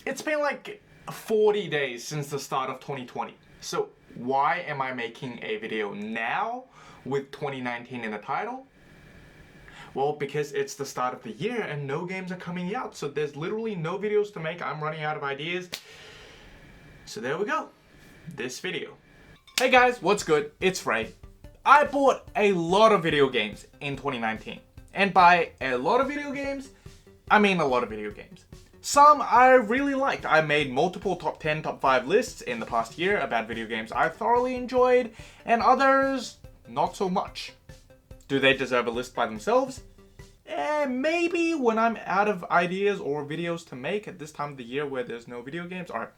It's been like 40 days since the start of 2020. So why am I making a video now with 2019 in the title? Well, because it's the start of the year and no games are coming out. So there's literally no videos to make. I'm running out of ideas. So there we go. This video. Hey guys, what's good? It's Ray. I bought a lot of video games in 2019. And by a lot of video games, I mean a lot of video games. Some I really liked. I made multiple top 10, top 5 lists in the past year about video games I thoroughly enjoyed, and others not so much. Do they deserve a list by themselves? Maybe when I'm out of ideas or videos to make at this time of the year where there's no video games. Alright,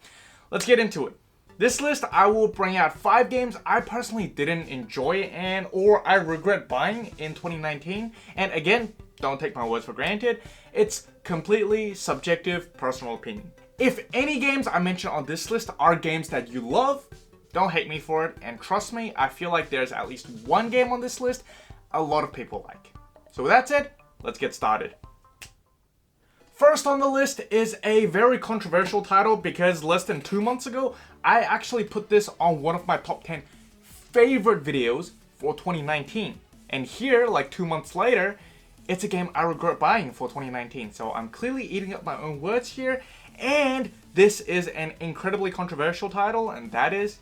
let's get into it. This list, I will bring out 5 games I personally didn't enjoy and or I regret buying in 2019. And again, don't take my words for granted. It's completely subjective, personal opinion. If any games I mention on this list are games that you love, don't hate me for it. And trust me, I feel like there's at least one game on this list a lot of people like. So with that said, let's get started. First on the list is a very controversial title because less than 2 months ago, I actually put this on one of my top 10 favorite videos for 2019. And here, like 2 months later, it's a game I regret buying for 2019. So I'm clearly eating up my own words here. And this is an incredibly controversial title, and that is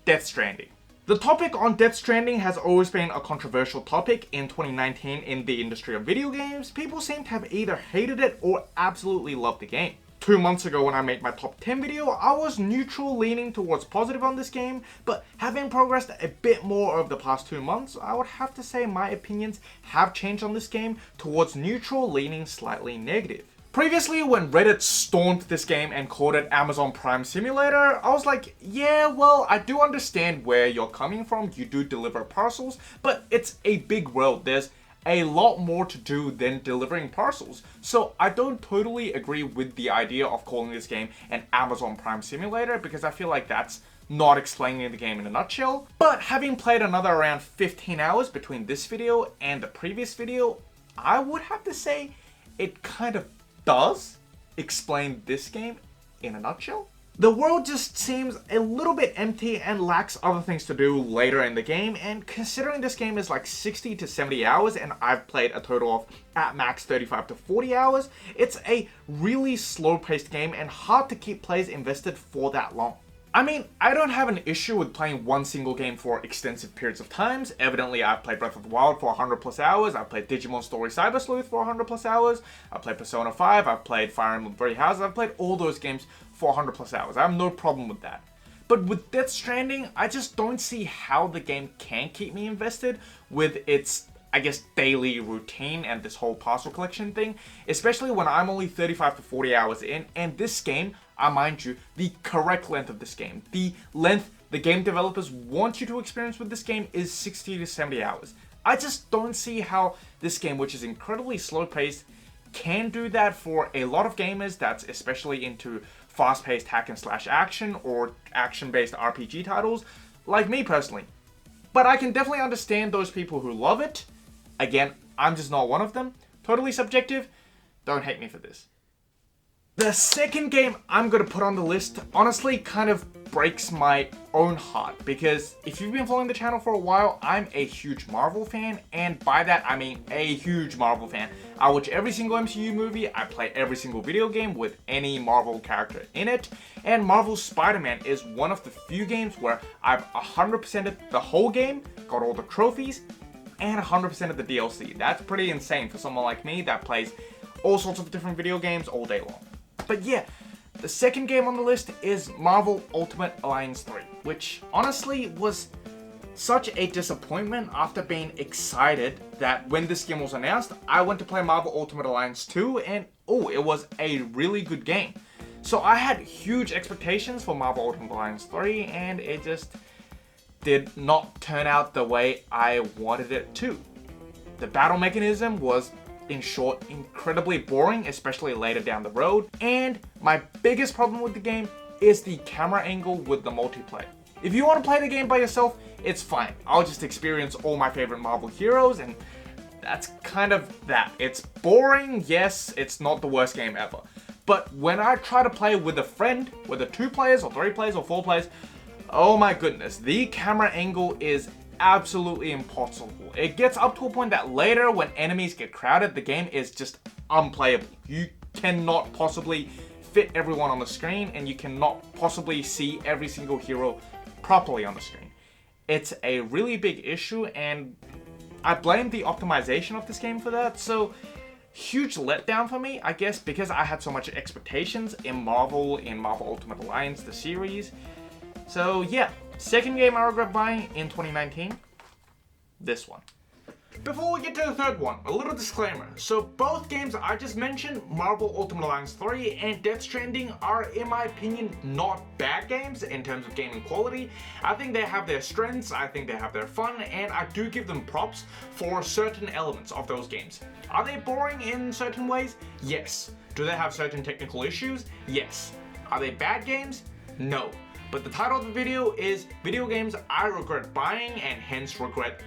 Death Stranding. The topic on Death Stranding has always been a controversial topic in 2019 in the industry of video games. People seem to have either hated it or absolutely loved the game. 2 months ago when I made my top 10 video, I was neutral leaning towards positive on this game, but having progressed a bit more over the past 2 months, I would have to say my opinions have changed on this game towards neutral leaning slightly negative. Previously, when Reddit stormed this game and called it Amazon Prime Simulator, I was like, yeah, well, I do understand where you're coming from, you do deliver parcels, but it's a big world, there's a lot more to do than delivering parcels. So I don't totally agree with the idea of calling this game an Amazon Prime Simulator because I feel like that's not explaining the game in a nutshell. But having played another around 15 hours between this video and the previous video, I would have to say it kind of does explain this game in a nutshell. The world just seems a little bit empty and lacks other things to do later in the game, and considering this game is like 60 to 70 hours and I've played a total of at max 35 to 40 hours, it's a really slow paced game and hard to keep players invested for that long. I mean, I don't have an issue with playing one single game for extensive periods of times. Evidently, I've played Breath of the Wild for 100 plus hours, I've played Digimon Story Cyber Sleuth for 100 plus hours, I've played Persona 5, I've played Fire Emblem Three Houses, I've played all those games for 100 plus hours. I have no problem with that. But with Death Stranding, I just don't see how the game can keep me invested with its, I guess, daily routine and this whole parcel collection thing, especially when I'm only 35 to 40 hours in, and this game, I mind you, the correct length of this game, the length the game developers want you to experience with this game is 60 to 70 hours. I just don't see how this game, which is incredibly slow paced, can do that for a lot of gamers that's especially into fast-paced hack and slash action or action-based RPG titles, like me personally. But I can definitely understand those people who love it. Again, I'm just not one of them. Totally subjective. Don't hate me for this. The second game I'm going to put on the list honestly kind of breaks my own heart because if you've been following the channel for a while, I'm a huge Marvel fan, and by that I mean a huge Marvel fan. I watch every single MCU movie, I play every single video game with any Marvel character in it, and Marvel's Spider-Man is one of the few games where I've 100%ed the whole game, got all the trophies, and 100% of the DLC. That's pretty insane for someone like me that plays all sorts of different video games all day long. But yeah, the second game on the list is Marvel Ultimate Alliance 3, which honestly was such a disappointment after being excited that when this game was announced, I went to play Marvel Ultimate Alliance 2 and it was a really good game. So I had huge expectations for Marvel Ultimate Alliance 3 and it just did not turn out the way I wanted it to. The battle mechanism was, in short, incredibly boring, especially later down the road. And my biggest problem with the game is the camera angle with the multiplayer. If you want to play the game by yourself, it's fine. I'll just experience all my favorite Marvel heroes, and that's kind of that. It's boring, yes, it's not the worst game ever. But when I try to play with a friend, whether 2 players or 3 players or 4 players, oh my goodness, the camera angle is absolutely impossible. It gets up to a point that later when enemies get crowded, the game is just unplayable. You cannot possibly fit everyone on the screen, and you cannot possibly see every single hero properly on the screen. It's a really big issue, and I blame the optimization of this game for that. So huge letdown for me, I guess, because I had so much expectations in Marvel Ultimate Alliance, the series. So yeah, second game I regret buying in 2019, this one. Before we get to the third one, a little disclaimer. So both games I just mentioned, Marvel Ultimate Alliance 3 and Death Stranding, are in my opinion not bad games in terms of gaming quality. I think they have their strengths, I think they have their fun, and I do give them props for certain elements of those games. Are they boring in certain ways? Yes. Do they have certain technical issues? Yes. Are they bad games? No. But the title of the video is video games I regret buying and hence regret,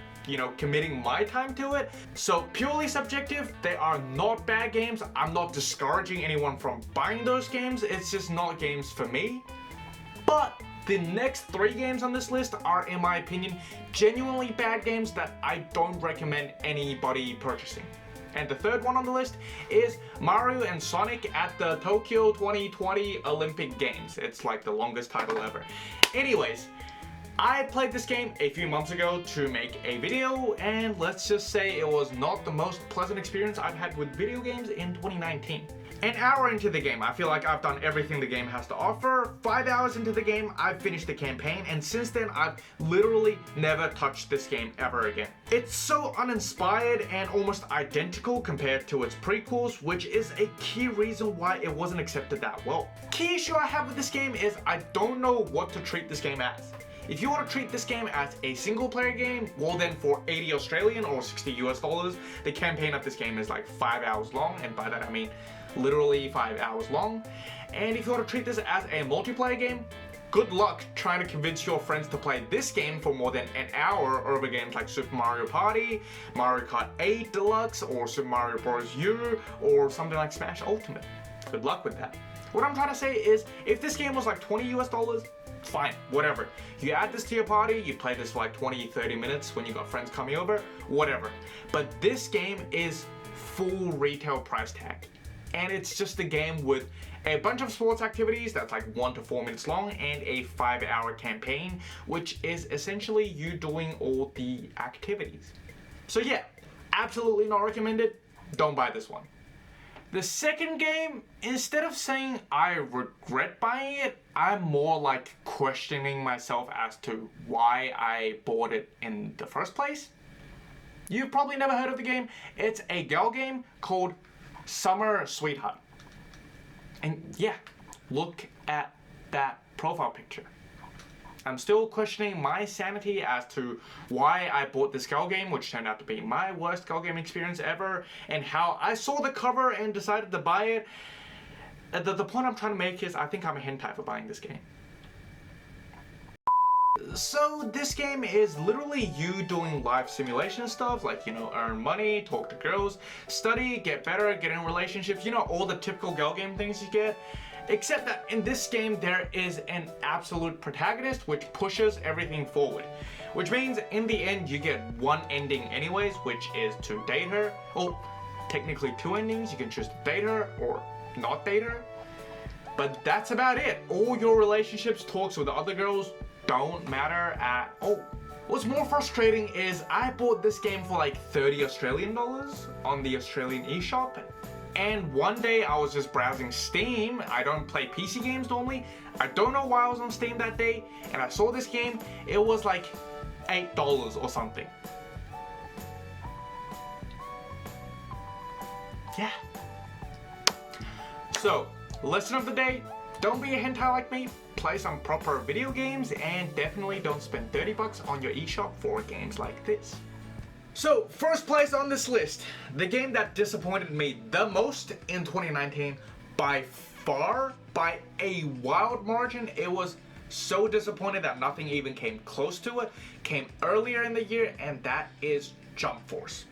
committing my time to it. So purely subjective, they are not bad games. I'm not discouraging anyone from buying those games. It's just not games for me. But the next 3 games on this list are, in my opinion, genuinely bad games that I don't recommend anybody purchasing. And the third one on the list is Mario and Sonic at the Tokyo 2020 Olympic Games. It's like the longest title ever. Anyways, I played this game a few months ago to make a video, and let's just say it was not the most pleasant experience I've had with video games in 2019. An hour into the game, I feel like I've done everything the game has to offer. 5 hours into the game, I've finished the campaign, and since then, I've literally never touched this game ever again. It's so uninspired and almost identical compared to its prequels, which is a key reason why it wasn't accepted that well. Key issue I have with this game is I don't know what to treat this game as. If you want to treat this game as a single player game, well then for 80 Australian or 60 US dollars, the campaign of this game is like 5 hours long, and by that I mean literally 5 hours long. And if you want to treat this as a multiplayer game, good luck trying to convince your friends to play this game for more than an hour over games like Super Mario Party, Mario Kart 8 Deluxe, or Super Mario Bros. U, or something like Smash Ultimate. Good luck with that. What I'm trying to say is, if this game was like 20 US dollars, fine, whatever. You add this to your party, you play this for like 20-30 minutes when you got friends coming over, whatever. But this game is full retail price tag. And it's just a game with a bunch of sports activities that's like 1 to 4 minutes long and a 5-hour campaign, which is essentially you doing all the activities. So yeah, absolutely not recommended. Don't buy this one. The second game, instead of saying I regret buying it, I'm more like questioning myself as to why I bought it in the first place. You've probably never heard of the game. It's a girl game called Summer Sweetheart. And yeah, look at that profile picture. I'm still questioning my sanity as to why I bought this girl game, which turned out to be my worst girl game experience ever, and how I saw the cover and decided to buy it. The point I'm trying to make is I think I'm a hentai for buying this game. So this game is literally you doing life simulation stuff, like, earn money, talk to girls, study, get better, get in relationships, all the typical girl game things you get. Except that in this game there is an absolute protagonist which pushes everything forward. Which means in the end you get one ending anyways, which is to date her. Well, technically 2 endings, you can choose to date her or not date her. But that's about it. All your relationships, talks with other girls don't matter at all. What's more frustrating is I bought this game for like 30 Australian dollars on the Australian eShop. And one day I was just browsing Steam. I don't play PC games normally. I don't know why I was on Steam that day, and I saw this game. It was like $8 or something. Yeah. So, lesson of the day, don't be a hentai like me. Play some proper video games, and definitely don't spend 30 bucks on your eShop for games like this. So, first place on this list, the game that disappointed me the most in 2019, by far, by a wild margin. It was so disappointed that nothing even came close to it, came earlier in the year, and that is Jump Force.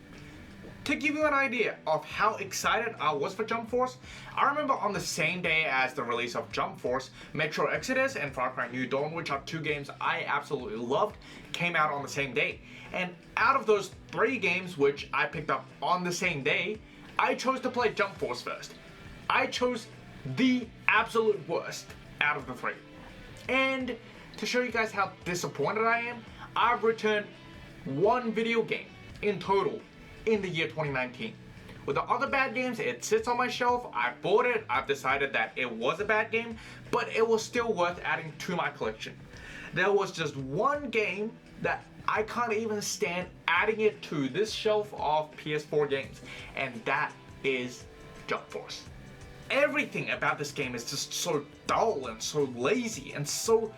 To give you an idea of how excited I was for Jump Force, I remember on the same day as the release of Jump Force, Metro Exodus and Far Cry New Dawn, which are 2 games I absolutely loved, came out on the same day. And out of those 3 games which I picked up on the same day, I chose to play Jump Force first. I chose the absolute worst out of the 3. And to show you guys how disappointed I am, I've returned 1 video game in total in the year 2019. With the other bad games, it sits on my shelf, I bought it, I've decided that it was a bad game, but it was still worth adding to my collection. There was just 1 game that I can't even stand adding it to this shelf of PS4 games, and that is Jump Force. Everything about this game is just so dull and so lazy and so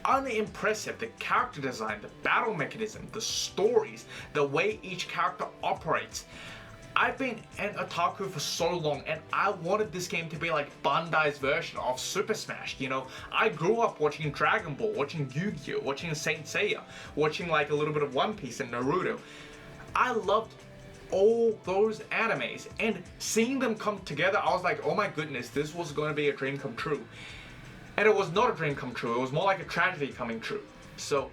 unimpressive. The character design, the battle mechanism, the stories, the way each character operates. I've been an otaku for so long and I wanted this game to be like Bandai's version of Super Smash, you know? I grew up watching Dragon Ball, watching Yu-Gi-Oh!, watching Saint Seiya, watching like a little bit of One Piece and Naruto. I loved all those animes, and seeing them come together, I was like, oh my goodness, this was going to be a dream come true. And it was not a dream come true, it was more like a tragedy coming true. So,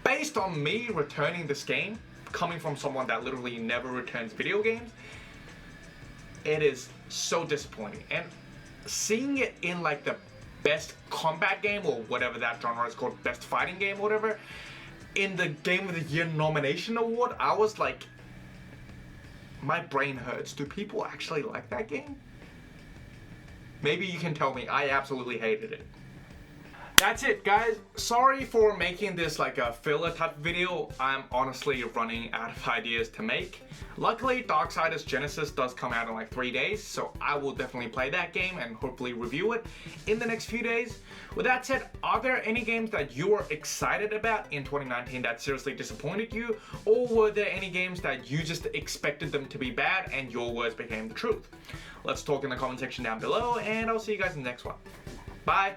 based on me returning this game, coming from someone that literally never returns video games, it is so disappointing. And seeing it in like the best combat game, or whatever that genre is called, best fighting game or whatever, in the Game of the Year nomination award, I was like, my brain hurts. Do people actually like that game? Maybe you can tell me. I absolutely hated it. That's it, guys. Sorry for making this like a filler type video. I'm honestly running out of ideas to make. Luckily, Darksiders Genesis does come out in like 3 days, so I will definitely play that game and hopefully review it in the next few days. With that said, are there any games that you were excited about in 2019 that seriously disappointed you? Or were there any games that you just expected them to be bad and your words became the truth? Let's talk in the comment section down below, and I'll see you guys in the next one. Bye!